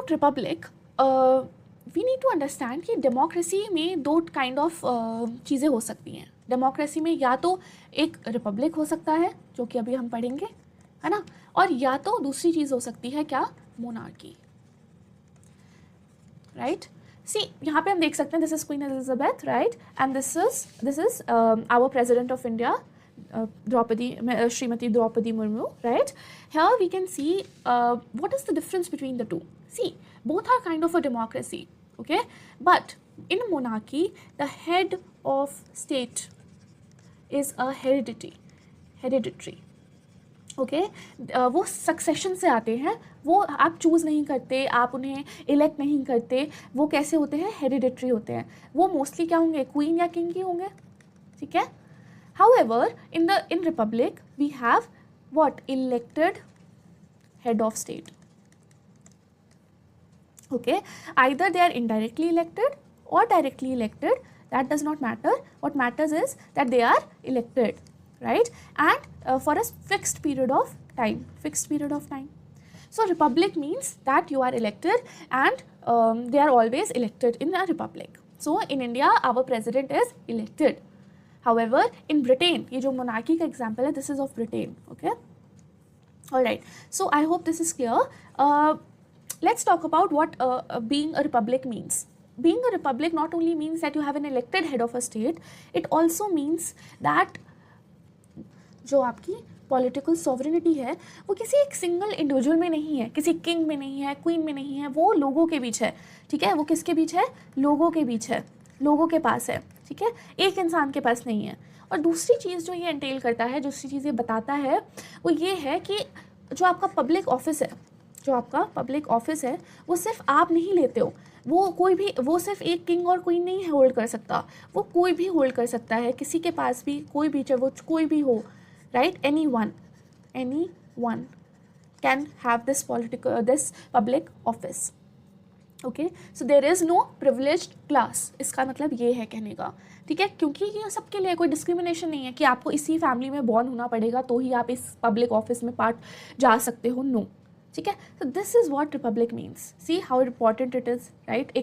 About republic we need to understand कि democracy में दो काइंड ऑफ चीज़ें हो सकती हैं. डेमोक्रेसी में या तो एक रिपब्लिक हो सकता है, जो कि अभी हम पढ़ेंगे, है ना, और या तो दूसरी चीज़ हो सकती है क्या, मोनार्की. राइट. सी यहाँ पे हम देख सकते हैं, this is queen Elizabeth, right, and this is our president of India, Shrimati Draupadi Murmu, right? Here we can see what is the difference between the two. See, both are kind of a democracy, okay? But in a monarchy, the head of state is a hereditary. Okay वो succession से आते हैं, वो आप choose नहीं करते, आप उन्हें इलेक्ट नहीं करते, वो कैसे होते हैं, हेरिडिटरी होते हैं. वो मोस्टली क्या होंगे, क्वीन या किंग ही होंगे. ठीक है. However, in republic we have what, elected head of state. Okay, either they are indirectly elected or directly elected, that does not matter. What matters is that they are elected, right, and for a fixed period of time. So republic means that you are elected, and they are always elected in a republic. So in India our president is elected. However, in Britain, ये जो monarchy का example है, this is of Britain, okay? All right. So I hope this is clear. Let's talk about what being a republic means. Being a republic not only means that you have an elected head of a state, it also means that जो आपकी political sovereignty है वो किसी एक single individual में नहीं है, किसी किंग में नहीं है, क्वीन में नहीं है, वो लोगों के बीच है. ठीक है. वो किसके बीच है, लोगों के बीच है, लोगों के पास है. ठीक है. एक इंसान के पास नहीं है. और दूसरी चीज़ जो ये एंटेल करता है, दूसरी चीज़ ये बताता है, वो ये है कि जो आपका पब्लिक ऑफिस है, वो सिर्फ आप नहीं लेते हो, वो सिर्फ एक किंग और क्वीन नहीं होल्ड कर सकता, वो कोई भी होल्ड कर सकता है, किसी के पास भी कोई भी, चाहे वो कोई भी हो, right. Anyone can have this public office. Okay. So there is no privileged class. इसका मतलब ये है कहने का. ठीक है. क्योंकि ये सबके लिए कोई डिस्क्रिमिनेशन नहीं है कि आपको इसी फैमिली में बॉर्न होना पड़ेगा तो ही आप इस पब्लिक ऑफिस में पार्ट जा सकते हो. नो. ठीक है. So this is what Republic means. See how important it is, right.